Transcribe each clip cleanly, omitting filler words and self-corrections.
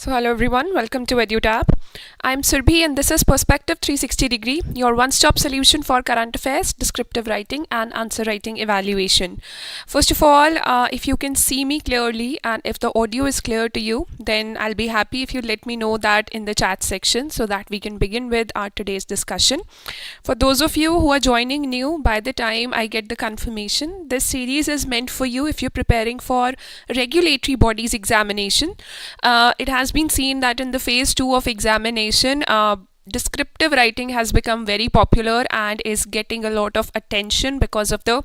So hello everyone, welcome to EduTap. I'm Surbhi and this is Perspective 360 Degree, your one-stop solution for current affairs, descriptive writing and answer writing evaluation. First of all, if you can see me clearly and if the audio is clear to you, then I'll be happy if you let me know that in the chat section so that we can begin with our today's discussion. For those of you who are joining new, by the time I get the confirmation, this series is meant for you if you're preparing for regulatory bodies examination. It has been seen that in the phase 2 of examination, descriptive writing has become very popular and is getting a lot of attention because of the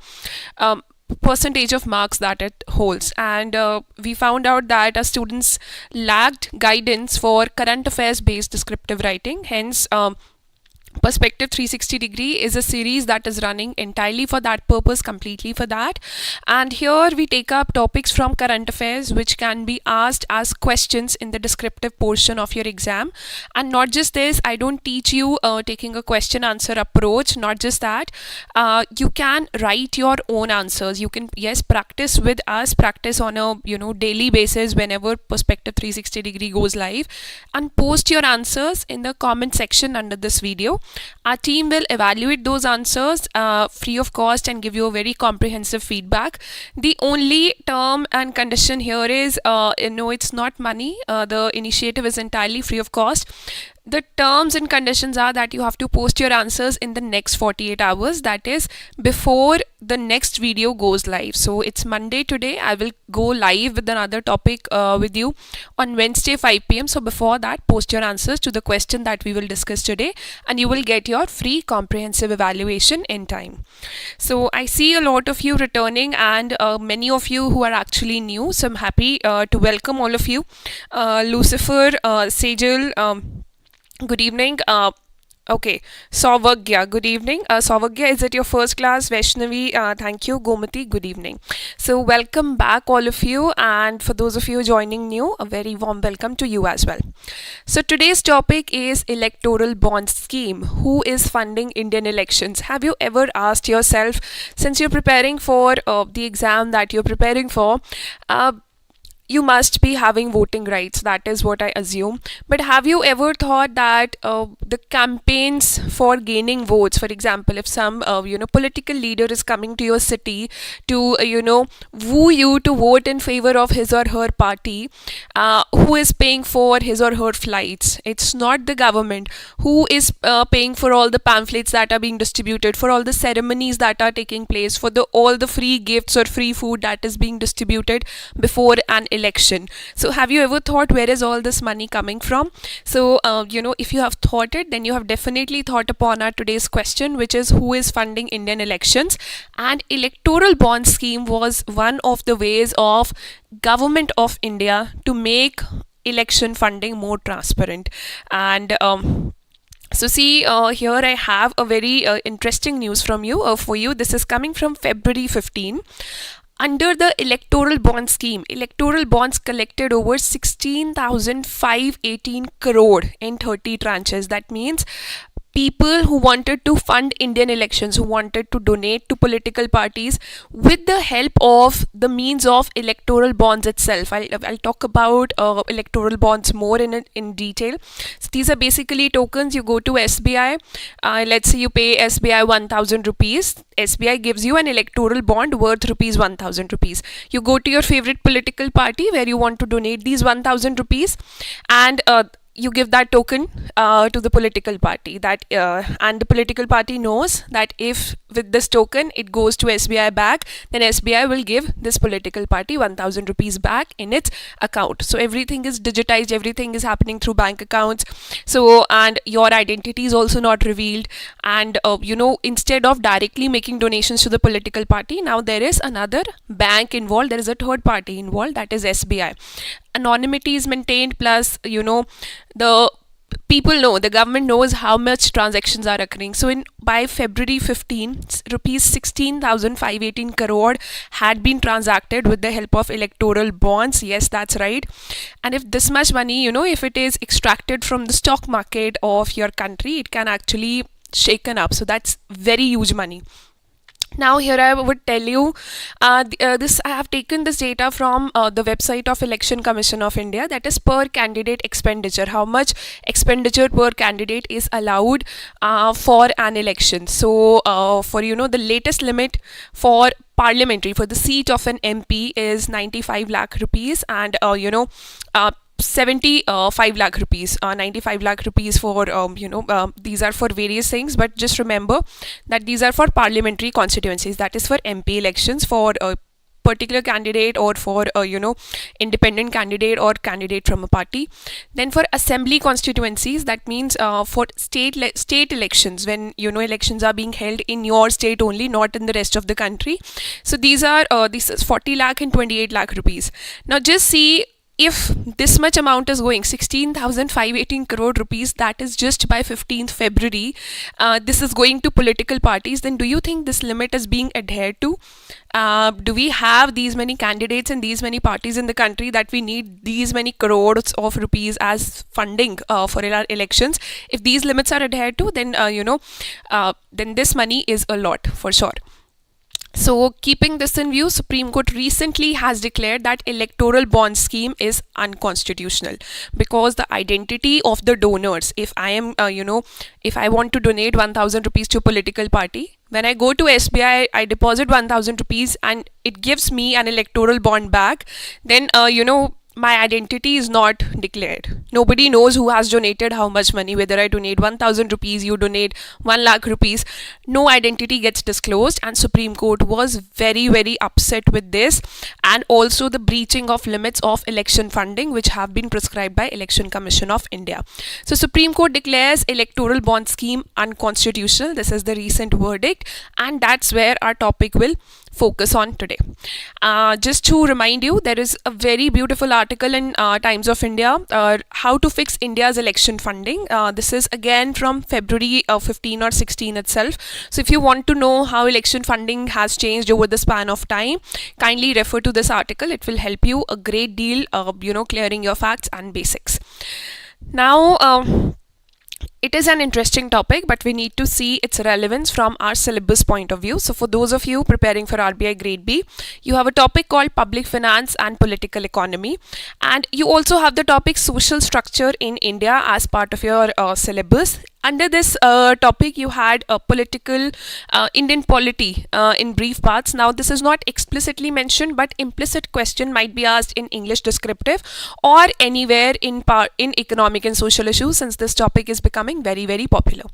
percentage of marks that it holds, and we found out that our students lacked guidance for current affairs based descriptive writing. Hence, Perspective 360 Degree is a series that is running entirely for that purpose, completely for that. And here we take up topics from current affairs which can be asked as questions in the descriptive portion of your exam. And not just this, I don't teach you taking a question answer approach. Not just that, you can write your own answers. You can, yes, practice with us, practice on a daily basis whenever Perspective 360 Degree goes live, and post your answers in the comment section under this video. Our team will evaluate those answers free of cost and give you a very comprehensive feedback. The only term and condition here is, it's not money. The initiative is entirely free of cost. The terms and conditions are that you have to post your answers in the next 48 hours, that is before the next video goes live. So it's Monday today. I will go live with another topic with you on Wednesday 5 p.m. So before that, post your answers to the question that we will discuss today and you will get your free comprehensive evaluation in time. So I see a lot of you returning and many of you who are actually new. So I'm happy to welcome all of you. Lucifer, Sejal, good evening. Okay, Sauvagya, good evening. Sauvagya, is it your first class? Vaishnavi, thank you. Gomati, good evening. So welcome back all of you, and for those of you joining new, a very warm welcome to you as well. So today's topic is electoral bond scheme. Who is funding Indian elections? Have you ever asked yourself, since you're preparing for the exam that you're preparing for, you must be having voting rights, that is what I assume. But have you ever thought that the campaigns for gaining votes, for example, if some political leader is coming to your city to woo you to vote in favor of his or her party, who is paying for his or her flights? It's not the government. Who is paying for all the pamphlets that are being distributed, for all the ceremonies that are taking place, for all the free gifts or free food that is being distributed before an election? So have you ever thought where is all this money coming from? So if you have thought it, then you have definitely thought upon our today's question, which is who is funding Indian elections? And electoral bond scheme was one of the ways of government of India to make election funding more transparent. And so see, here I have a very interesting news from you for you. This is coming from February 15. Under the electoral bond scheme, electoral bonds collected over 16,518 crore in 30 tranches. That means people who wanted to fund Indian elections, who wanted to donate to political parties with the help of the means of electoral bonds itself. I'll talk about electoral bonds more in detail. So these are basically tokens. You go to SBI, let's say you pay SBI 1,000 rupees. SBI gives you an electoral bond worth rupees 1,000 rupees. You go to your favorite political party where you want to donate these 1,000 rupees, and you give that token to the political party, that and the political party knows that if with this token it goes to SBI back, then SBI will give this political party 1,000 rupees back in its account. So everything is digitized, everything is happening through bank accounts. So, and your identity is also not revealed. And instead of directly making donations to the political party, now there is another bank involved. There is a third party involved, that is SBI. Anonymity is maintained, plus the people know, the government knows how much transactions are occurring. So by February 15, rupees 16,518 crore had been transacted with the help of electoral bonds. Yes, that's right. And if this much money, if it is extracted from the stock market of your country, it can actually shaken up. So that's very huge money. Now here I would tell you, this I have taken this data from the website of Election Commission of India, that is per candidate expenditure, how much expenditure per candidate is allowed for an election. So for the latest limit for parliamentary, for the seat of an MP is 95 lakh rupees, and 75 lakh rupees, 95 lakh rupees for these are for various things, but just remember that these are for parliamentary constituencies, that is for MP elections for a particular candidate, or for independent candidate or candidate from a party. Then for assembly constituencies, that means for state elections, when elections are being held in your state only, not in the rest of the country. So these are this is 40 lakh and 28 lakh rupees. Now just see, if this much amount is going 16,518 crore rupees, that is just by 15th February, this is going to political parties, then do you think this limit is being adhered to? Do we have these many candidates and these many parties in the country that we need these many crores of rupees as funding for our elections? If these limits are adhered to, then then this money is a lot for sure. So, keeping this in view, Supreme Court recently has declared that electoral bond scheme is unconstitutional, because the identity of the donors, if I am, if I want to donate 1,000 rupees to a political party, when I go to SBI, I deposit 1,000 rupees and it gives me an electoral bond back, then, my identity is not declared. Nobody knows who has donated how much money, whether I donate 1,000 rupees, you donate 1 lakh rupees. No identity gets disclosed, and Supreme Court was very, very upset with this, and also the breaching of limits of election funding which have been prescribed by Election Commission of India. So Supreme Court declares electoral bond scheme unconstitutional. This is the recent verdict, and that's where our topic will focus on today. Just to remind you, there is a very beautiful article in Times of India, how to fix India's election funding. This is again from February 15 or 16 itself. So if you want to know how election funding has changed over the span of time, kindly refer to this article. It will help you a great deal, clearing your facts and basics. Now, it is an interesting topic, but we need to see its relevance from our syllabus point of view. So for those of you preparing for RBI Grade B, you have a topic called Public Finance and Political Economy, and you also have the topic Social Structure in India as part of your syllabus. Under this topic, you had a political Indian polity in brief parts. Now, this is not explicitly mentioned, but implicit question might be asked in English descriptive or anywhere in economic and social issues, since this topic is becoming very, very popular.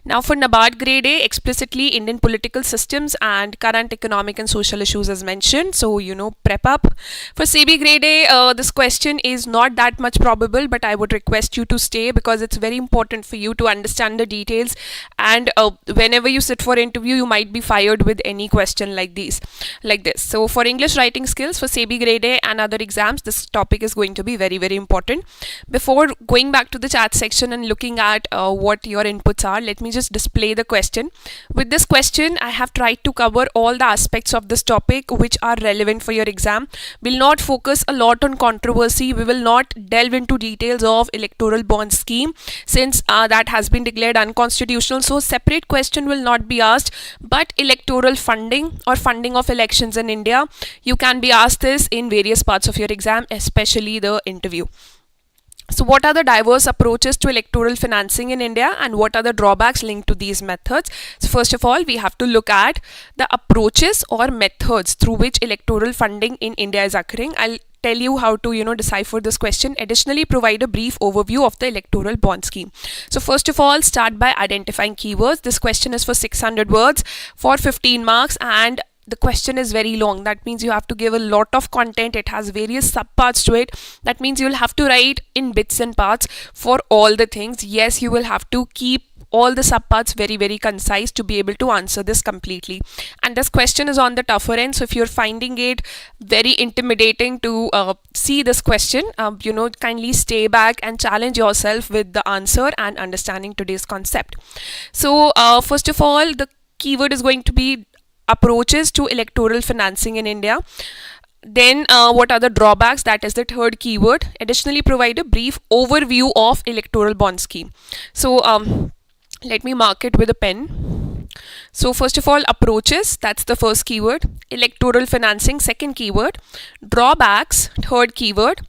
Now, for NABARD Grade A, explicitly Indian political systems and current economic and social issues is mentioned. So, prep up. For SEBI Grade A, this question is not that much probable, but I would request you to stay, because it's very important for you to understand the details, and whenever you sit for interview, you might be fired with any question like this. So for English writing skills for SEBI Grade A and other exams, this topic is going to be very, very important. Before going back to the chat section and looking at what your inputs are, let me just display the question. With this question, I have tried to cover all the aspects of this topic which are relevant for your exam. We'll not focus a lot on controversy. We will not delve into details of electoral bond scheme, since that has been declared unconstitutional. So separate question will not be asked, but electoral funding or funding of elections in India, you can be asked this in various parts of your exam, especially the interview. So what are the diverse approaches to electoral financing in India, and what are the drawbacks linked to these methods? So first of all, we have to look at the approaches or methods through which electoral funding in India is occurring. I'll tell you how to decipher this question. Additionally, provide a brief overview of the electoral bond scheme. So first of all, start by identifying keywords. This question is for 600 words for 15 marks, and the question is very long. That means you have to give a lot of content. It has various subparts to it. That means you'll have to write in bits and parts for all the things. Yes, you will have to keep all the subparts very, very concise to be able to answer this completely. And this question is on the tougher end. So if you're finding it very intimidating to see this question, kindly stay back and challenge yourself with the answer and understanding today's concept. So first of all, the keyword is going to be approaches to electoral financing in India. Then what are the drawbacks? That is the third keyword. Additionally, provide a brief overview of electoral bond scheme. So let me mark it with a pen. So first of all, approaches, that's the first keyword. Electoral financing, second keyword. Drawbacks, third keyword.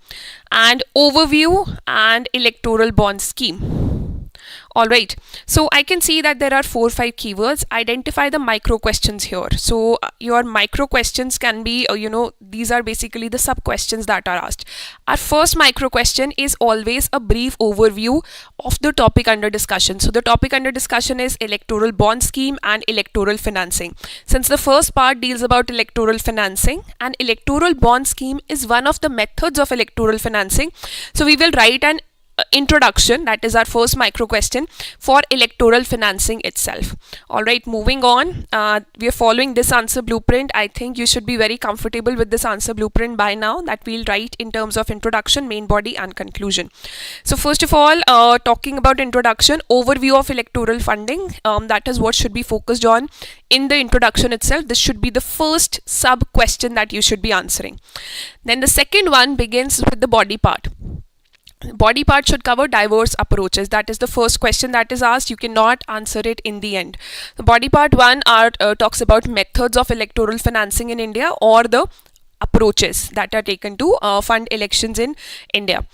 And overview and electoral bond scheme. Alright, so I can see that there are 4-5 keywords. Identify the micro questions here. So your micro questions can be, these are basically the sub questions that are asked. Our first micro question is always a brief overview of the topic under discussion. So the topic under discussion is electoral bond scheme and electoral financing. Since the first part deals about electoral financing and electoral bond scheme is one of the methods of electoral financing, so we will write an introduction, that is our first micro question, for electoral financing itself. Alright, moving on, we are following this answer blueprint. I think you should be very comfortable with this answer blueprint by now, that we'll write in terms of introduction, main body and conclusion. So first of all, talking about introduction, overview of electoral funding, that is what should be focused on in the introduction itself. This should be the first sub question that you should be answering. Then the second one begins with the body part. Body part should cover diverse approaches. That is the first question that is asked. You cannot answer it in the end. The body part 1 talks about methods of electoral financing in India, or the approaches that are taken to fund elections in India.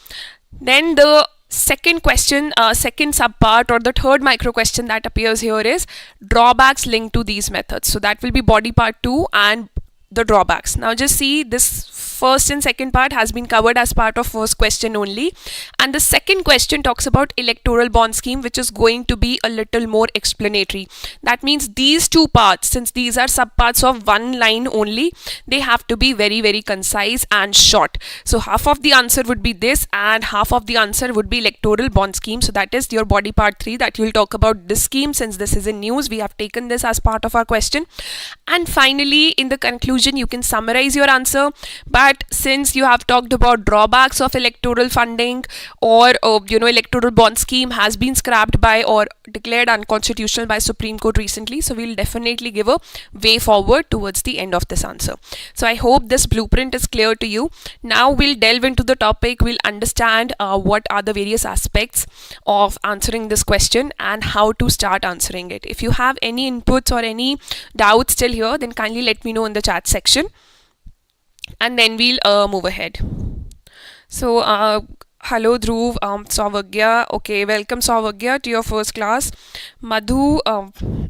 Then the second question, second subpart, or the third micro question that appears here is drawbacks linked to these methods. So that will be body part 2 and the drawbacks. Now just see, this first and second part has been covered as part of first question only, and the second question talks about electoral bond scheme, which is going to be a little more explanatory. That means these two parts, since these are subparts of one line only, they have to be very, very concise and short. So half of the answer would be this and half of the answer would be electoral bond scheme. So that is your body part 3, that you will talk about this scheme. Since this is in news, we have taken this as part of our question. And finally, in the conclusion, you can summarize your answer. But since you have talked about drawbacks of electoral funding, or electoral bond scheme has been scrapped by or declared unconstitutional by Supreme Court recently, so we'll definitely give a way forward towards the end of this answer. So I hope this blueprint is clear to you. Now we'll delve into the topic. We'll understand what are the various aspects of answering this question and how to start answering it. If you have any inputs or any doubts still here, then kindly let me know in the chat section, and then we'll move ahead. So hello Dhruv, Sauvagya, okay, welcome Sauvagya to your first class. Madhu,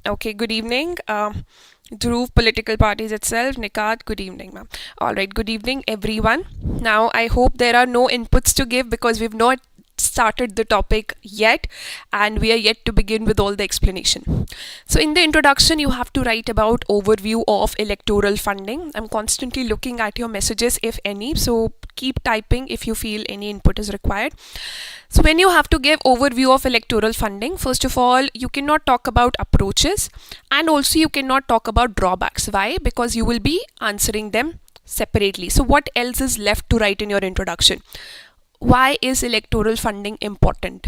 okay, good evening. Dhruv, political parties itself. Nikat, good evening ma'am. Alright, good evening everyone. Now I hope there are no inputs to give, because we've not started the topic yet and we are yet to begin with all the explanation. So in the introduction, you have to write about overview of electoral funding. I'm constantly looking at your messages, if any, so keep typing if you feel any input is required. So when you have to give overview of electoral funding, first of all, you cannot talk about approaches, and also you cannot talk about drawbacks. Why? Because you will be answering them separately. So what else is left to write in your introduction? Why is electoral funding important?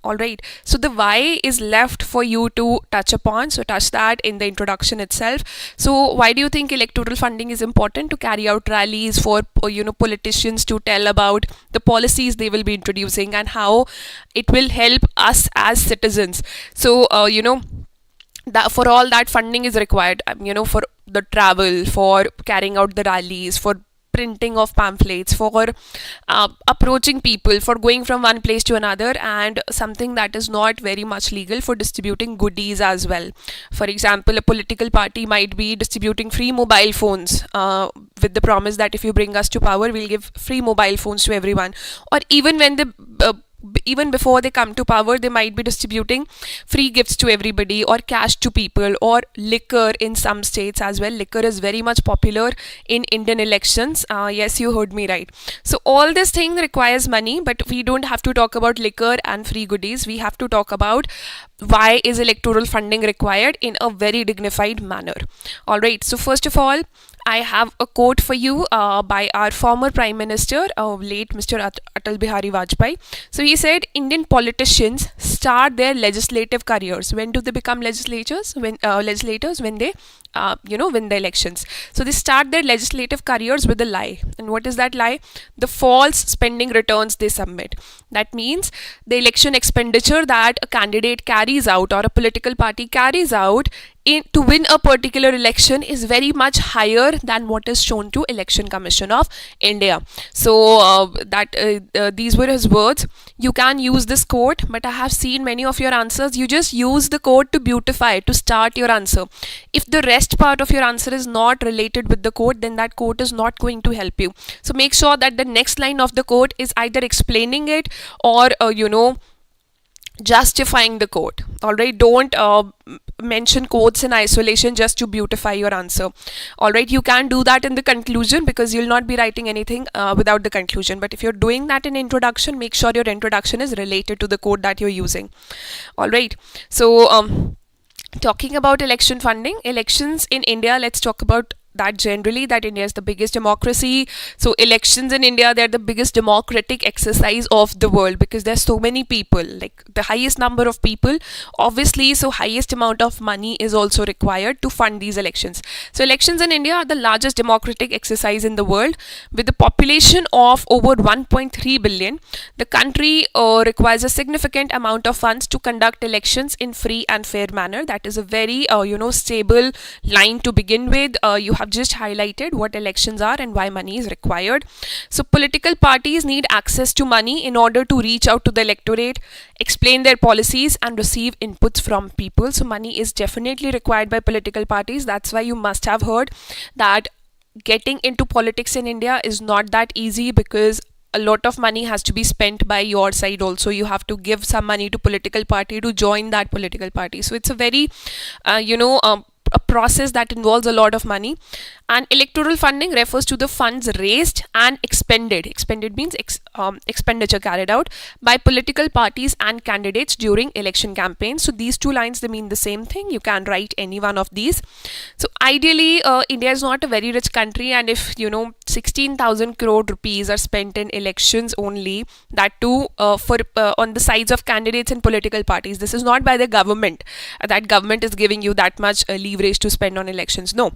Alright, so the why is left for you to touch upon, so touch that in the introduction itself. So why do you think electoral funding is important? To carry out rallies for politicians to tell about the policies they will be introducing and how it will help us as citizens. So that for all that funding is required, for the travel, for carrying out the rallies, for printing of pamphlets, for approaching people, for going from one place to another, and something that is not very much legal, for distributing goodies as well. For example, a political party might be distributing free mobile phones with the promise that if you bring us to power, we'll give free mobile phones to everyone. Or even when even before they come to power, they might be distributing free gifts to everybody, or cash to people, or liquor in some states as well. Liquor is very much popular in Indian elections. Yes, you heard me right. So all this thing requires money, but we don't have to talk about liquor and free goodies. We have to talk about why is electoral funding required in a very dignified manner. Alright, so first of all, I have a quote for you by our former Prime Minister, late Mr. Atal Bihari Vajpayee. So he said, Indian politicians start their legislative careers. When do they become legislators? When they win the elections. So they start their legislative careers with a lie. And what is that lie? The false spending returns they submit. That means the election expenditure that a candidate carries out or a political party carries out to win a particular election is very much higher than what is shown to Election Commission of India. So these were his words. You can use this quote, but I have seen many of your answers. You just use the quote to beautify, to start your answer. If the rest part of your answer is not related with the quote, then that quote is not going to help you. So make sure that the next line of the quote is either explaining it or justifying the quote. All right, don't mention quotes in isolation just to beautify your answer. All right, you can do that in the conclusion because you'll not be writing anything without the conclusion, but if you're doing that in introduction, make sure your introduction is related to the quote that you're using. All right, so talking about election funding, elections in India, let's talk about that generally, that India is the biggest democracy. So elections in India, they're the biggest democratic exercise of the world because there's so many people, like the highest number of people, obviously, so highest amount of money is also required to fund these elections. So elections in India are the largest democratic exercise in the world. With a population of over 1.3 billion, the country requires a significant amount of funds to conduct elections in free and fair manner. That is a very stable line to begin with. You have just highlighted what elections are and why money is required. So political parties need access to money in order to reach out to the electorate, explain their policies and receive inputs from people. So money is definitely required by political parties. That's why you must have heard that getting into politics in India is not that easy because a lot of money has to be spent by your side also. You have to give some money to political party to join that political party. So it's a very a process that involves a lot of money. And electoral funding refers to the funds raised and expended. Expended means expenditure carried out by political parties and candidates during election campaigns. So these two lines, they mean the same thing. You can write any one of these. So ideally, India is not a very rich country, and if 16,000 crore rupees are spent in elections only, that too for on the sides of candidates and political parties, this is not by the government. That government is giving you that much leverage to spend on elections. No,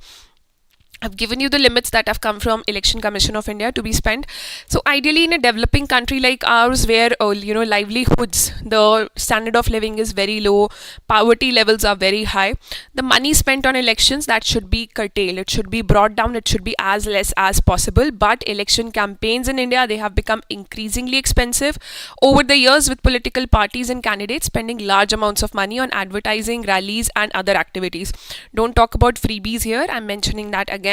I've given you the limits that have come from Election Commission of India to be spent. So ideally, in a developing country like ours, where livelihoods, the standard of living is very low, poverty levels are very high, the money spent on elections, that should be curtailed. It should be brought down. It should be as less as possible. But election campaigns in India, they have become increasingly expensive over the years, with political parties and candidates spending large amounts of money on advertising, rallies and other activities. Don't talk about freebies here. I'm mentioning that again.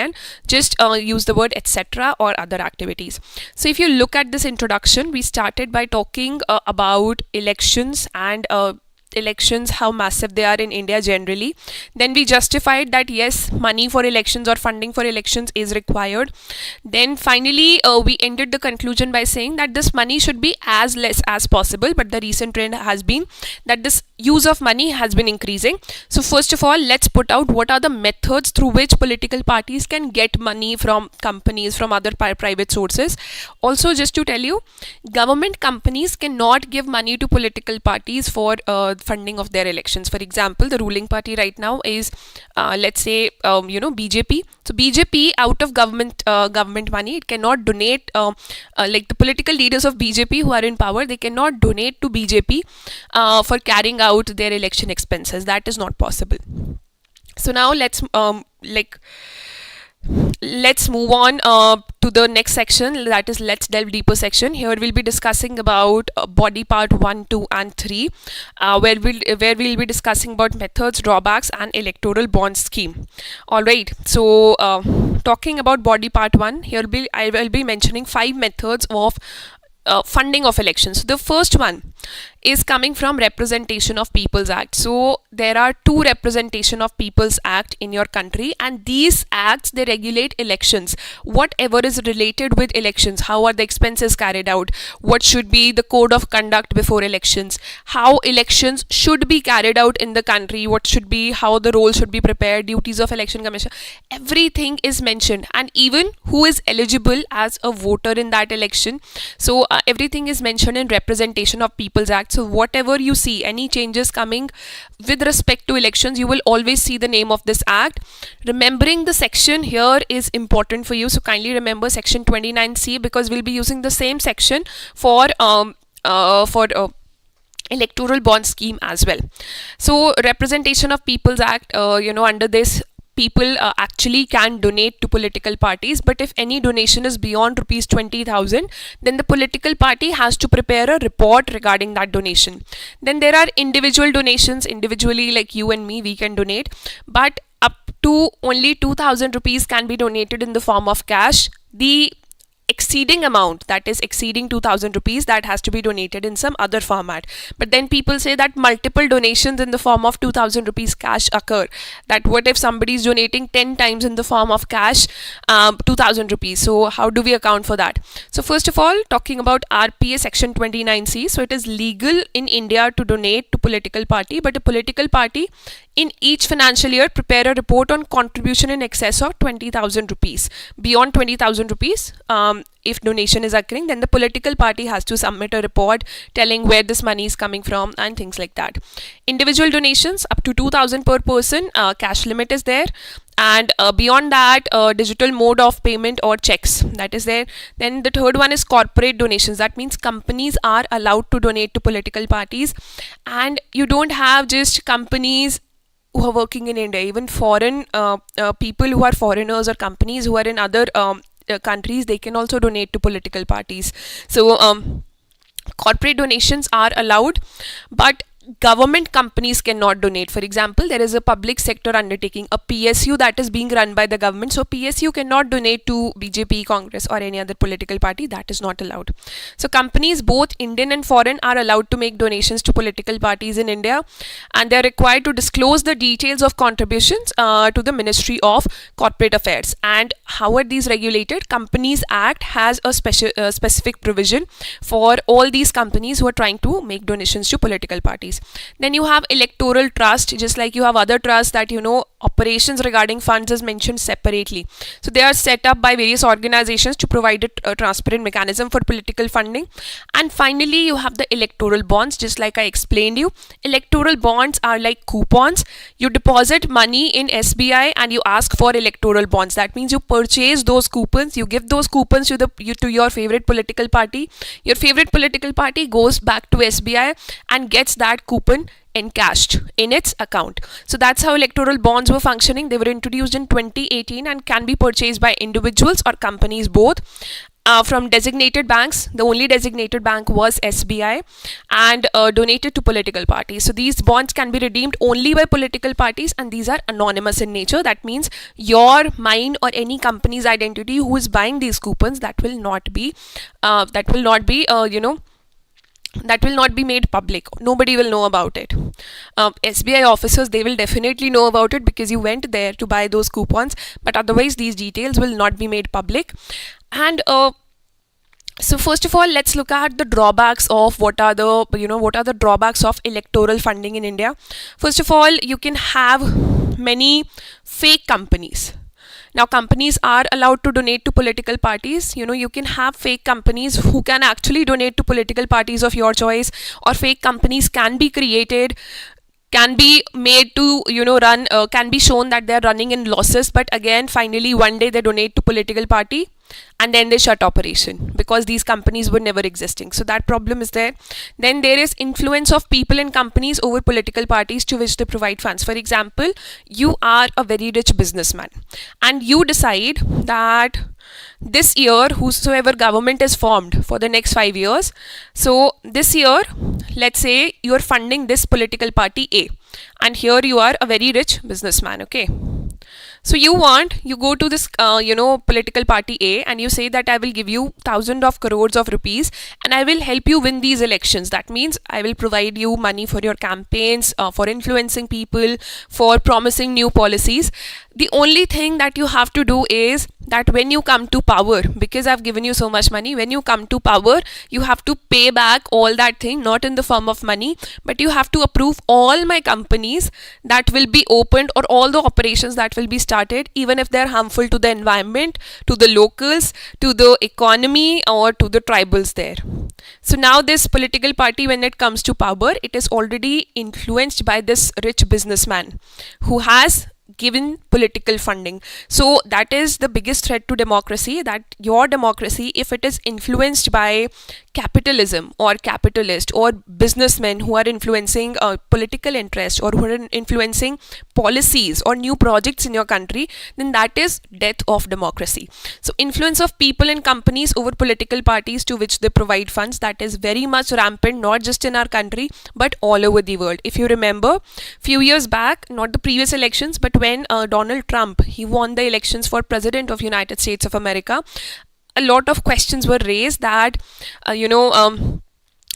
Just use the word etc. or other activities. So if you look at this introduction, we started by talking about elections and elections, how massive they are in India generally. Then we justified that yes, money for elections or funding for elections is required. Then finally we ended the conclusion by saying that this money should be as less as possible, but the recent trend has been that this use of money has been increasing. So first of all, let's put out what are the methods through which political parties can get money from companies, from other private sources. Also, just to tell you, government companies cannot give money to political parties for funding of their elections. For example, the ruling party right now is let's say BJP. So BJP, out of government money, it cannot donate like the political leaders of BJP who are in power, they cannot donate to BJP for carrying out their election expenses. That is not possible. So now let's move on to the next section, that is let's delve deeper section. Here we'll be discussing about body part 1, 2 and 3 where we'll be discussing about methods, drawbacks and electoral bond scheme. Alright, so talking about body part 1, I will be mentioning 5 methods of funding of elections. So the first one is coming from Representation of People's Act. So there are 2 Representation of People's Act in your country, and these acts, they regulate elections. Whatever is related with elections, how are the expenses carried out, what should be the code of conduct before elections, how elections should be carried out in the country, what should be, how the role should be prepared, duties of election commission, everything is mentioned, and even who is eligible as a voter in that election. So everything is mentioned in Representation of People's Act. So whatever you see, any changes coming with respect to elections, you will always see the name of this act. Remembering the section here is important for you. So kindly remember section 29C, because we'll be using the same section for electoral bond scheme as well. So Representation of People's Act, under this, people actually can donate to political parties, but if any donation is beyond rupees 20,000, then the political party has to prepare a report regarding that donation. Then there are individual donations. Individually, like you and me, we can donate, but up to only 2,000 rupees can be donated in the form of cash. The exceeding amount, that is exceeding 2,000 rupees, that has to be donated in some other format. But then people say that multiple donations in the form of 2,000 rupees cash occur. That what if somebody is donating 10 times in the form of cash 2,000 rupees? So how do we account for that? So first of all, talking about RPA section 29C, so it is legal in India to donate to political party, but a political party in each financial year prepare a report on contribution in excess of 20,000 rupees. Beyond 20,000 rupees, if donation is occurring, then the political party has to submit a report telling where this money is coming from and things like that. Individual donations up to 2,000 per person, cash limit is there. And beyond that, digital mode of payment or checks, that is there. Then the third one is corporate donations. That means companies are allowed to donate to political parties, and you don't have just companies who are working in India. Even foreign people who are foreigners or companies who are in other countries, they can also donate to political parties. So corporate donations are allowed, but government companies cannot donate. For example, there is a public sector undertaking, a PSU, that is being run by the government. So PSU cannot donate to BJP, Congress or any other political party. That is not allowed. So companies, both Indian and foreign, are allowed to make donations to political parties in India, and they are required to disclose the details of contributions to the Ministry of Corporate Affairs. And how are these regulated? Companies Act has a specific provision for all these companies who are trying to make donations to political parties. Then you have electoral trust, just like you have other trusts that operations regarding funds is mentioned separately. So they are set up by various organizations to provide a transparent mechanism for political funding. And finally, you have the electoral bonds. Just like I explained you, electoral bonds are like coupons. You deposit money in SBI and you ask for electoral bonds. That means you purchase those coupons, you give those coupons to your favorite political party. Your favorite political party goes back to SBI and gets that coupon encashed in its account. So that's how electoral bonds were functioning. They were introduced in 2018 and can be purchased by individuals or companies both. From designated banks. The only designated bank was SBI, and donated to political parties. So these bonds can be redeemed only by political parties, and these are anonymous in nature. That means your, mine, or any company's identity who is buying these coupons, that will not be made public. Nobody will know about it. SBI officers, they will definitely know about it because you went there to buy those coupons, but otherwise these details will not be made public. And so first of all, let's look at the drawbacks of what are the drawbacks of electoral funding in India. First of all, you can have many fake companies. Now, companies are allowed to donate to political parties. You can have fake companies who can actually donate to political parties of your choice, or fake companies can be created, can be made to run, can be shown that they are running in losses, but again finally one day they donate to political party and then they shut operation because these companies were never existing. So that problem is there. Then there is influence of people and companies over political parties to which they provide funds. For example, you are a very rich businessman and you decide that this year whosoever government is formed for the next 5 years, so this year let's say you are funding this political party A, and here you are a very rich businessman, okay? So you go to this political party A and you say that I will give you thousands of crores of rupees and I will help you win these elections. That means I will provide you money for your campaigns, for influencing people, for promising new policies. The only thing that you have to do is that when you come to power, because I've given you so much money, when you come to power, you have to pay back all that thing, not in the form of money, but you have to approve all my companies that will be opened or all the operations that will be started, even if they're harmful to the environment, to the locals, to the economy, or to the tribals there. So now this political party, when it comes to power, it is already influenced by this rich businessman who has given political funding. So that is the biggest threat to democracy, that your democracy, if it is influenced by capitalism or capitalist or businessmen who are influencing political interest or who are influencing policies or new projects in your country, then that is death of democracy. So influence of people and companies over political parties to which they provide funds, that is very much rampant, not just in our country but all over the world. If you remember, few years back, not the previous elections, but when Donald Trump, he won the elections for president of United States of America, a lot of questions were raised that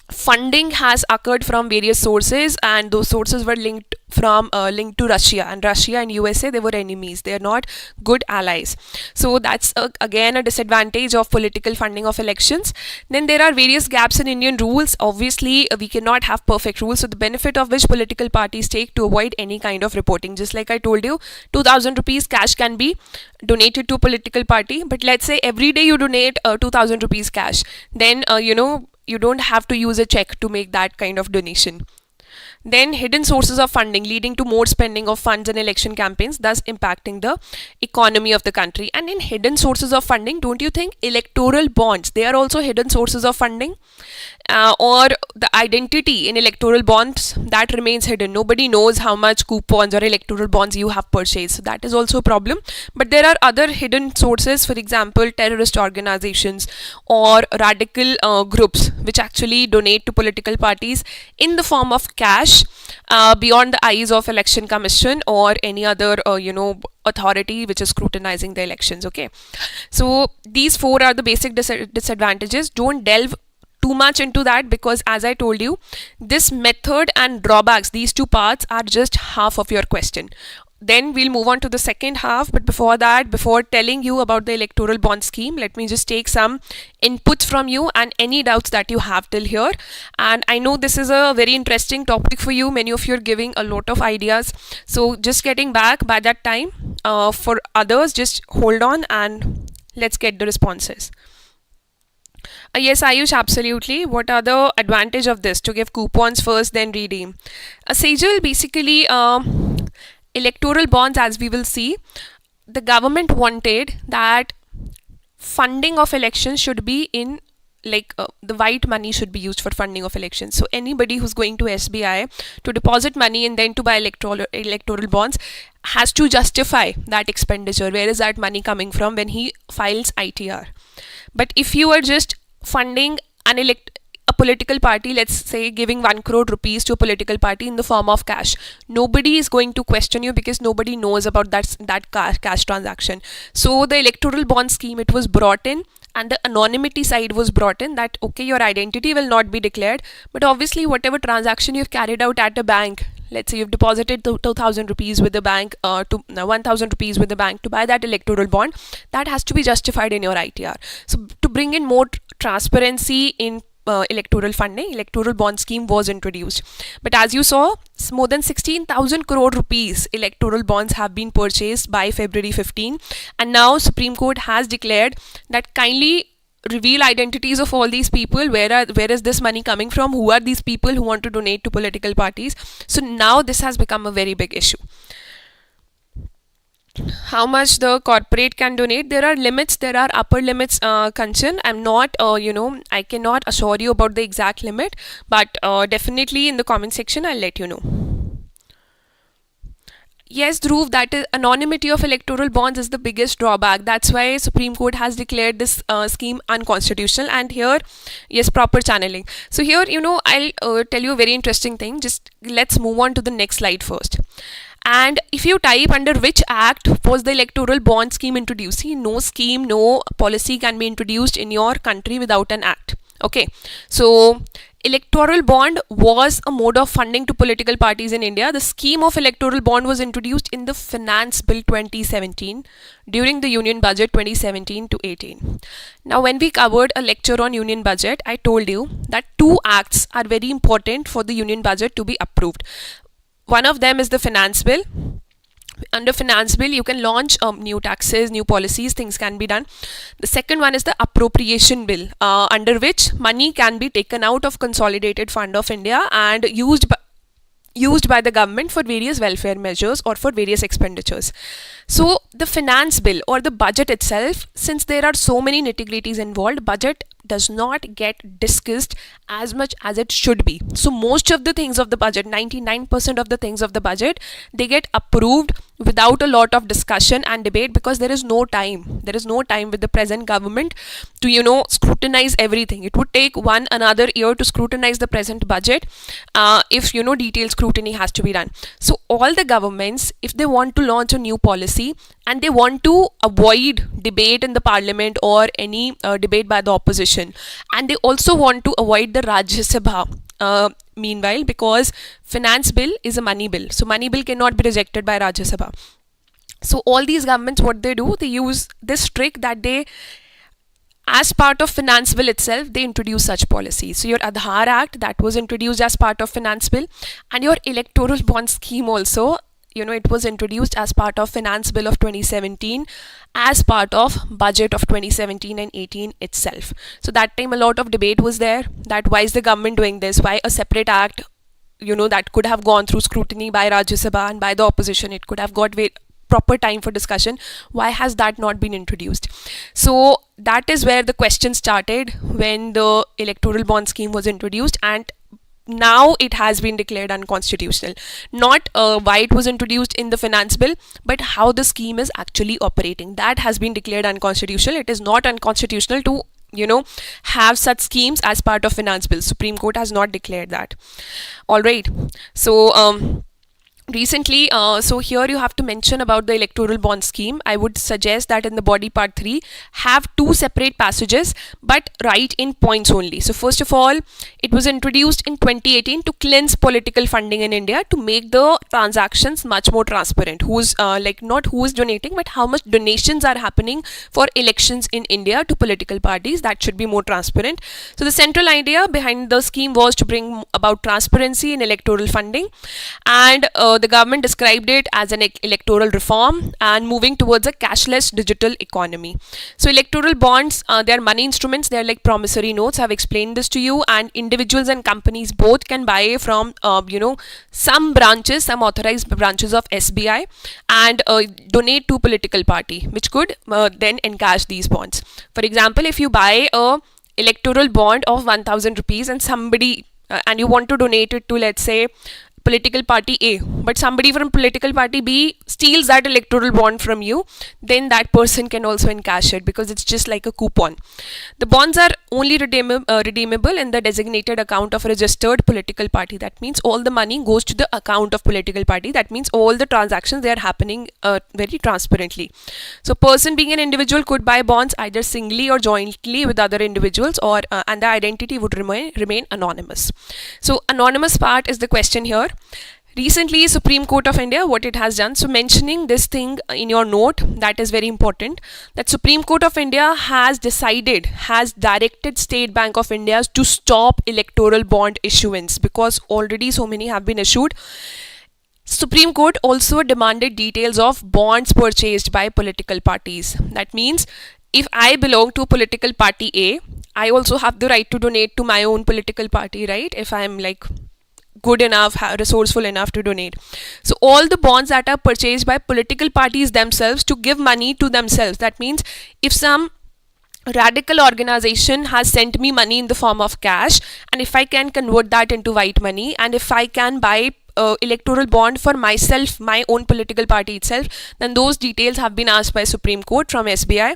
funding has occurred from various sources, and those sources were linked to Russia, and Russia and USA, they were enemies, they are not good allies. So that's again a disadvantage of political funding of elections. Then there are various gaps in Indian rules. Obviously we cannot have perfect rules, so the benefit of which political parties take to avoid any kind of reporting. Just like I told you, 2000 rupees cash can be donated to a political party, but let's say every day you donate 2000 rupees cash, then you don't have to use a check to make that kind of donation. Then hidden sources of funding leading to more spending of funds in election campaigns, thus impacting the economy of the country. And in hidden sources of funding, don't you think electoral bonds, they are also hidden sources of funding? Or the identity in electoral bonds, that remains hidden. Nobody knows how much coupons or electoral bonds you have purchased. So that is also a problem. But there are other hidden sources, for example, terrorist organizations or radical groups which actually donate to political parties in the form of cash beyond the eyes of election commission or any other authority which is scrutinizing the elections. Okay, so these four are the basic disadvantages. Don't delve too much into that, because as I told you, this method and drawbacks, these two parts are just half of your question. Then we'll move on to the second half, but before that, before telling you about the electoral bond scheme, let me just take some inputs from you and any doubts that you have till here. And I know this is a very interesting topic for you, many of you are giving a lot of ideas, so just getting back by that time. For others, just hold on and let's get the responses. Yes, Ayush, absolutely. What are the advantage of this, to give coupons first then redeem? Sejal, basically electoral bonds, as we will see, the government wanted that funding of elections should be in the white money should be used for funding of elections. So anybody who's going to SBI to deposit money and then to buy electoral bonds has to justify that expenditure. Where is that money coming from when he files ITR? But if you are just funding a political party, let's say giving 1 crore rupees to a political party in the form of cash, nobody is going to question you because nobody knows about that cash transaction. So the electoral bond scheme, it was brought in, and the anonymity side was brought in, that okay, your identity will not be declared, but obviously whatever transaction you've carried out at a bank, let's say you've deposited 2,000 rupees with the bank, to 1,000 rupees with the bank to buy that electoral bond, that has to be justified in your ITR. So to bring in more transparency in electoral funding, electoral bond scheme was introduced. But as you saw, more than 16,000 crore rupees electoral bonds have been purchased by February 15, and now Supreme Court has declared that kindly reveal identities of all these people. Where is this money coming from? Who are these people who want to donate to political parties? So now this has become a very big issue. How much the corporate can donate? There are limits, there are upper limits, Kanchan. I'm not I cannot assure you about the exact limit, but definitely in the comment section I'll let you know. Yes, Dhruv, that is, anonymity of electoral bonds is the biggest drawback. That's why Supreme Court has declared this scheme unconstitutional. And here, yes, proper channeling. So here, I'll tell you a very interesting thing. Just let's move on to the next slide first. And if you type under which act was the electoral bond scheme introduced, see, no scheme, no policy can be introduced in your country without an act. Okay, so electoral bond was a mode of funding to political parties in India. The scheme of electoral bond was introduced in the Finance Bill 2017 during the Union Budget 2017 to 18. Now, when we covered a lecture on Union Budget, I told you that two acts are very important for the Union Budget to be approved. One of them is the Finance Bill. Under Finance Bill, you can launch new taxes, new policies, things can be done. The second one is the Appropriation Bill, under which money can be taken out of Consolidated Fund of India and used used by the government for various welfare measures or for various expenditures. So the finance bill or the budget itself, since there are so many nitty-gritties involved, budget does not get discussed as much as it should be. So most of the things of the budget, 99% of the things of the budget, they get approved without a lot of discussion and debate, because there is no time. There is no time with the present government to scrutinize everything. It would take another year to scrutinize the present budget if detailed scrutiny has to be done. So all the governments, if they want to launch a new policy and they want to avoid debate in the parliament or any debate by the opposition, and they also want to avoid the Rajya Sabha meanwhile, because finance bill is a money bill, so money bill cannot be rejected by Rajya Sabha. So all these governments, what they do, they use this trick that they, as part of finance bill itself, they introduce such policies. So your Aadhaar Act, that was introduced as part of finance bill, and your electoral bond scheme also, it was introduced as part of finance bill of 2017, as part of budget of 2017 and 18 itself. So that time a lot of debate was there, that why is the government doing this, why a separate act, that could have gone through scrutiny by Rajya Sabha and by the opposition, it could have got proper time for discussion, why has that not been introduced? So that is where the question started when the electoral bond scheme was introduced, and now it has been declared unconstitutional. Not why it was introduced in the finance bill, but how the scheme is actually operating. That has been declared unconstitutional. It is not unconstitutional to have such schemes as part of finance bill. Supreme Court has not declared that. All right. So recently, so here you have to mention about the electoral bond scheme. I would suggest that in the body part 3, have 2 separate passages, but write in points only. So first of all, it was introduced in 2018 to cleanse political funding in India, to make the transactions much more transparent. Who's not who is donating, but how much donations are happening for elections in India to political parties. That should be more transparent. So the central idea behind the scheme was to bring about transparency in electoral funding, and the government described it as an electoral reform and moving towards a cashless digital economy. So electoral bonds, they are money instruments, they are like promissory notes. I've explained this to you, and individuals and companies both can buy from some branches, some authorized branches of SBI, and donate to political party, which could then encash these bonds. For example, if you buy a electoral bond of 1000 rupees and somebody and you want to donate it to, let's say, political party A, but somebody from political party B steals that electoral bond from you, then that person can also encash it, because it's just like a coupon. The bonds are only redeemable in the designated account of a registered political party. That means all the money goes to the account of political party. That means all the transactions, they are happening very transparently. So person being an individual could buy bonds either singly or jointly with other individuals, or and the identity would remain anonymous. So anonymous part is the question here. Recently, Supreme Court of India, what it has done, so mentioning this thing in your note, that is very important, that Supreme Court of India has directed State Bank of India to stop electoral bond issuance, because already so many have been issued. Supreme Court also demanded details of bonds purchased by political parties. That means if I belong to political party A, I also have the right to donate to my own political party, right? If I'm like good enough, resourceful enough to donate. So all the bonds that are purchased by political parties themselves to give money to themselves. That means if some radical organization has sent me money in the form of cash, and if I can convert that into white money, and if I can buy electoral bond for myself, my own political party itself, then those details have been asked by Supreme Court from SBI,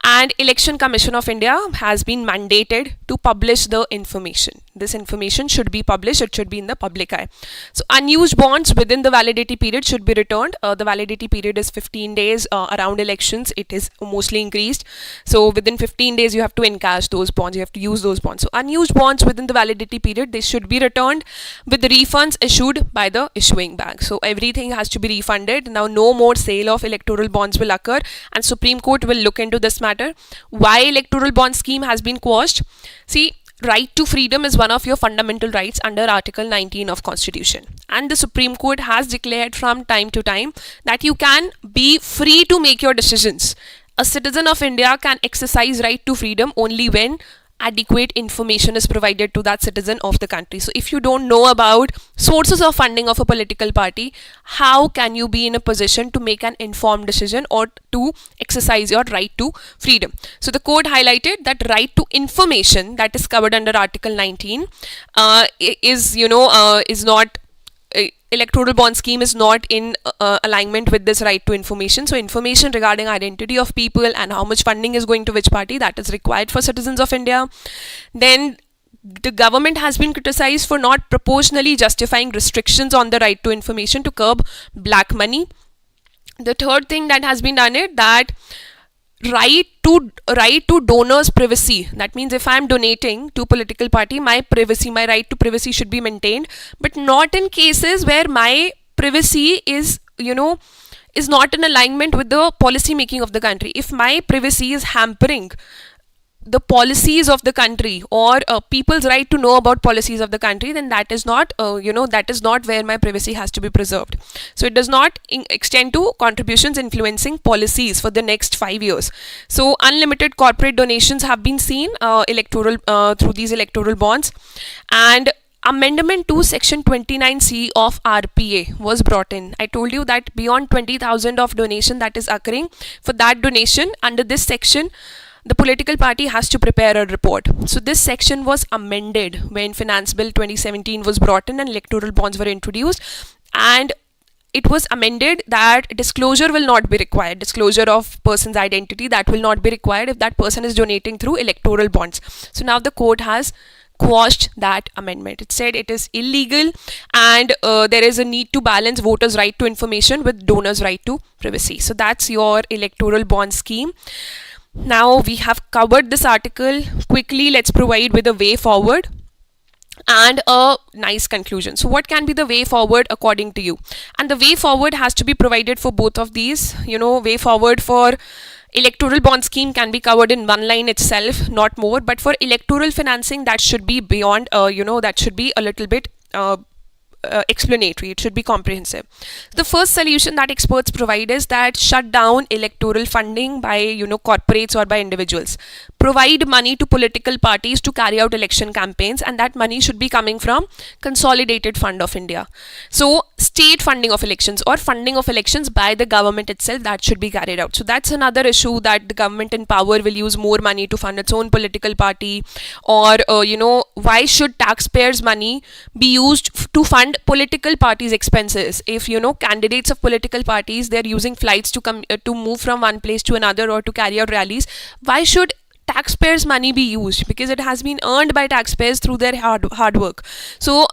and Election Commission of India has been mandated to publish the information. This information should be published, it should be in the public eye. So unused bonds within the validity period should be returned. The validity period is 15 days around elections. It is mostly increased. So within 15 days you have to encash those bonds, you have to use those bonds. So unused bonds within the validity period, they should be returned with the refunds issued by the issuing bank. So everything has to be refunded. Now no more sale of electoral bonds will occur, and Supreme Court will look into this matter. Why electoral bond scheme has been quashed? See, right to freedom is one of your fundamental rights under Article 19 of Constitution, and the Supreme Court has declared from time to time that you can be free to make your decisions. A citizen of India can exercise right to freedom only when adequate information is provided to that citizen of the country. So if you don't know about sources of funding of a political party, how can you be in a position to make an informed decision or to exercise your right to freedom? So the court highlighted that right to information that is covered under Article 19 is not electoral bond scheme is not in alignment with this right to information. So information regarding identity of people and how much funding is going to which party, that is required for citizens of India. Then the government has been criticized for not proportionally justifying restrictions on the right to information to curb black money. The third thing that has been done is that right to donors privacy. That means if I am donating to political party, my right to privacy should be maintained, but not in cases where my privacy is not in alignment with the policy making of the country. If my privacy is hampering the policies of the country or people's right to know about policies of the country, then that is not where my privacy has to be preserved. So it does not extend to contributions influencing policies for the next 5 years. So unlimited corporate donations have been seen through these electoral bonds. And amendment to section 29C of RPA was brought in. I told you that beyond 20,000 of donation that is occurring, for that donation under this section the political party has to prepare a report. So this section was amended when Finance Bill 2017 was brought in and electoral bonds were introduced, and it was amended that disclosure will not be required. Disclosure of person's identity, that will not be required if that person is donating through electoral bonds. So now the court has quashed that amendment. It said it is illegal and there is a need to balance voters' right to information with donors' right to privacy. So that's your electoral bond scheme. Now we have covered this article quickly. Let's provide with a way forward and a nice conclusion. So what can be the way forward according to you? And the way forward has to be provided for both of these. Way forward for electoral bond scheme can be covered in one line itself, not more. But for electoral financing, that should be beyond, that should be a little bit explanatory. It should be comprehensive. The first solution that experts provide is that shut down electoral funding by corporates or by individuals. Provide money to political parties to carry out election campaigns, and that money should be coming from Consolidated Fund of India. So state funding of elections or funding of elections by the government itself, that should be carried out. So that's another issue, that the government in power will use more money to fund its own political party, or why should taxpayers' money be used to fund political parties' expenses? If candidates of political parties, they're using flights to move from one place to another or to carry out rallies, why should taxpayers' money be used? Because it has been earned by taxpayers through their hard work. So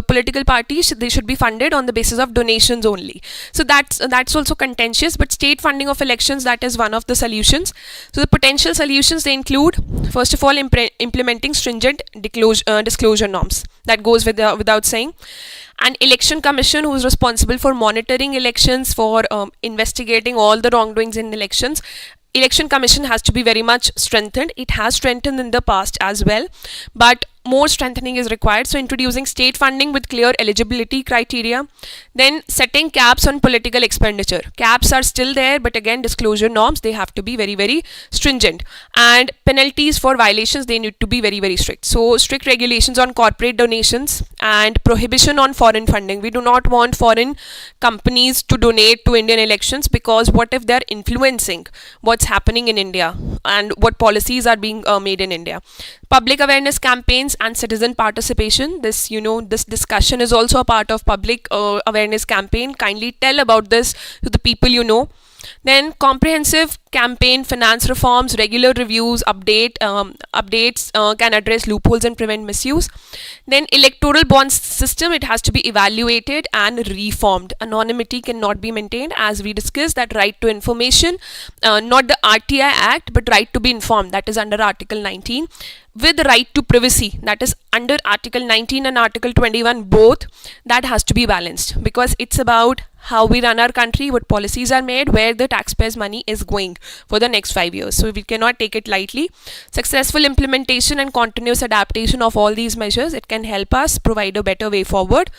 political parties, they should be funded on the basis of donations only. So that's also contentious. But state funding of elections, that is one of the solutions. So the potential solutions, they include, first of all, implementing stringent disclosure norms. That goes without saying. An election commission who is responsible for monitoring elections, for investigating all the wrongdoings in elections. Election commission has to be very much strengthened. It has strengthened in the past as well, but more strengthening is required. So introducing state funding with clear eligibility criteria. Then setting caps on political expenditure. Caps are still there, but again, disclosure norms, they have to be very, very stringent. And penalties for violations, they need to be very, very strict. So strict regulations on corporate donations and prohibition on foreign funding. We do not want foreign companies to donate to Indian elections, because what if they're influencing what's happening in India and what policies are being made in India. Public awareness campaigns and citizen participation. This discussion is also a part of public awareness campaign. Kindly tell about this to the people you know. Then comprehensive campaign finance reforms, regular reviews, updates can address loopholes and prevent misuse. Then electoral bonds system, it has to be evaluated and reformed. Anonymity cannot be maintained, as we discussed, that right to information, not the RTI Act, but right to be informed, that is under Article 19. With right to privacy, that is under Article 19 and Article 21 both, that has to be balanced, because it's about how we run our country, what policies are made, where the taxpayers' money is going for the next 5 years. So we cannot take it lightly. Successful implementation and continuous adaptation of all these measures, it can help us provide a better way forward.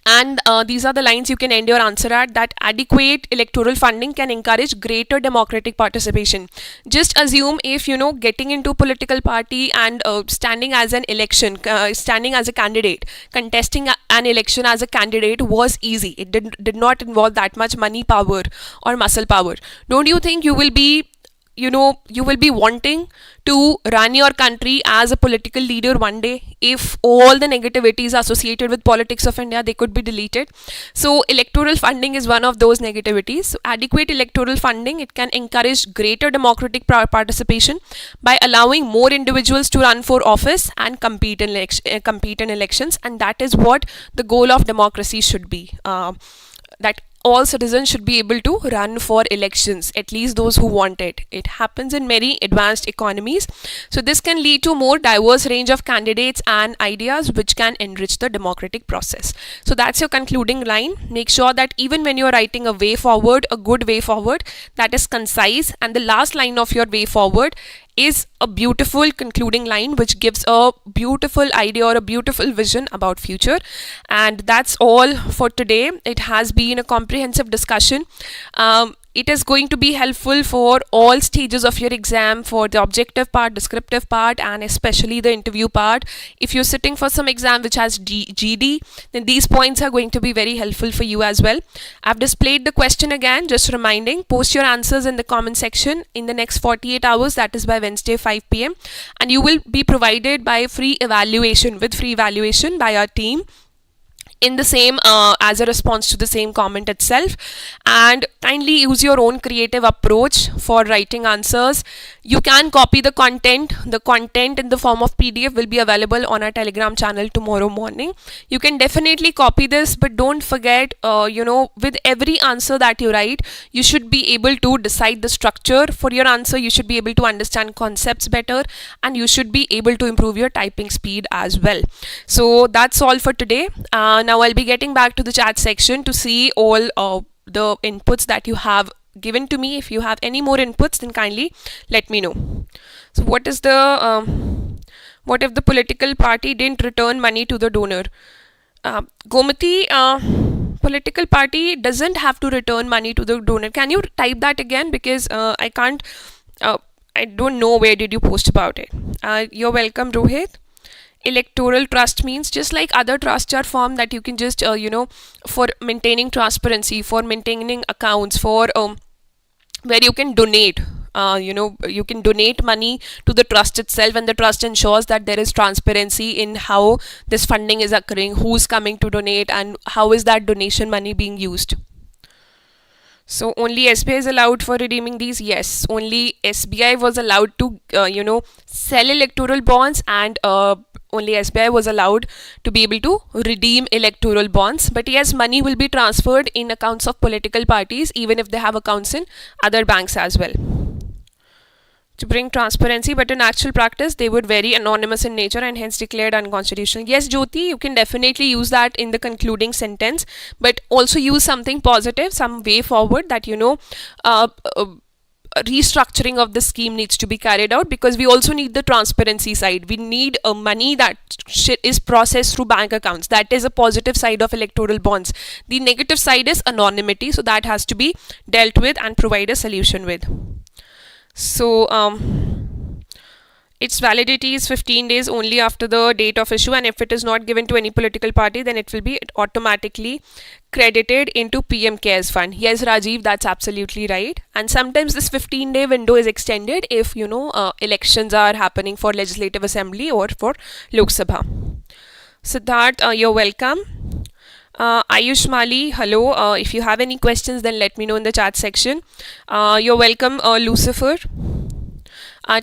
And these are the lines you can end your answer at, that adequate electoral funding can encourage greater democratic participation. Just assume if getting into political party and standing as an election, standing as a candidate, contesting an election as a candidate was easy. It did not involve that much money power or muscle power. Don't you think you will be wanting to run your country as a political leader one day if all the negativities associated with politics of India, they could be deleted? So electoral funding is one of those negativities. So adequate electoral funding, it can encourage greater democratic participation by allowing more individuals to run for office and compete in elections, and that is what the goal of democracy should be. That all citizens should be able to run for elections, at least those who want it. It happens in many advanced economies. So this can lead to more diverse range of candidates and ideas, which can enrich the democratic process. So that's your concluding line. Make sure that even when you're writing a way forward, a good way forward, that is concise, and the last line of your way forward is a beautiful concluding line which gives a beautiful idea or a beautiful vision about future. And that's all for today. It has been a comprehensive discussion. It is going to be helpful for all stages of your exam, for the objective part, descriptive part, and especially the interview part. If you're sitting for some exam which has GD, then these points are going to be very helpful for you as well. I've displayed the question again, just reminding, post your answers in the comment section in the next 48 hours, that is by Wednesday 5 p.m. and you will be provided by free evaluation by our team in the same as a response to the same comment itself. And kindly use your own creative approach for writing answers. You can copy the content in the form of PDF will be available on our Telegram channel tomorrow morning. You can definitely copy this, but don't forget, with every answer that you write, you should be able to decide the structure for your answer. You should be able to understand concepts better, and you should be able to improve your typing speed as well. So that's all for today. Now I'll be getting back to the chat section to see all the inputs that you have given to me. If you have any more inputs, then kindly let me know. So what if the political party didn't return money to the donor? Gomati, political party doesn't have to return money to the donor. Can you type that again, because I can't, I don't know where did you post about it. You're welcome, Rohit. Electoral trust means just like other trusts are formed, that you can just for maintaining transparency, for maintaining accounts, for where you can donate. You can donate money to the trust itself, and the trust ensures that there is transparency in how this funding is occurring, who's coming to donate, and how is that donation money being used. So only SBI is allowed for redeeming these? Yes, only SBI was allowed to sell electoral bonds, and only SBI was allowed to be able to redeem electoral bonds. But yes, money will be transferred in accounts of political parties, even if they have accounts in other banks as well, to bring transparency. But in actual practice, they would very anonymous in nature and hence declared unconstitutional. Yes, Jyoti, you can definitely use that in the concluding sentence, but also use something positive, some way forward, that restructuring of the scheme needs to be carried out, because we also need the transparency side. We need money that is processed through bank accounts. That is a positive side of electoral bonds. The negative side is anonymity, so that has to be dealt with and provide a solution with. So its validity is 15 days only after the date of issue, and if it is not given to any political party, then it will be automatically credited into PM Cares Fund. Yes, Rajiv, that's absolutely right. And sometimes this 15-day window is extended if elections are happening for Legislative Assembly or for Lok Sabha. Siddharth, you're welcome. Ayush Mali, hello. If you have any questions, then let me know in the chat section. You're welcome, Lucifer.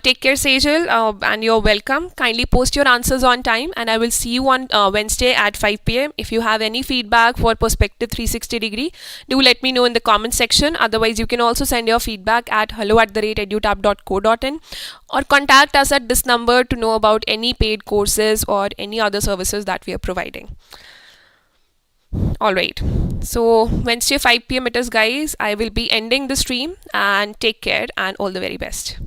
Take care, Sejal, and you're welcome. Kindly post your answers on time, and I will see you on Wednesday at 5 p.m. If you have any feedback for Perspective 360 degree, do let me know in the comment section. Otherwise, you can also send your feedback at hello@edutap.co.in or contact us at this number to know about any paid courses or any other services that we are providing. Alright, so Wednesday 5 p.m. it is, guys. I will be ending the stream, and take care and all the very best.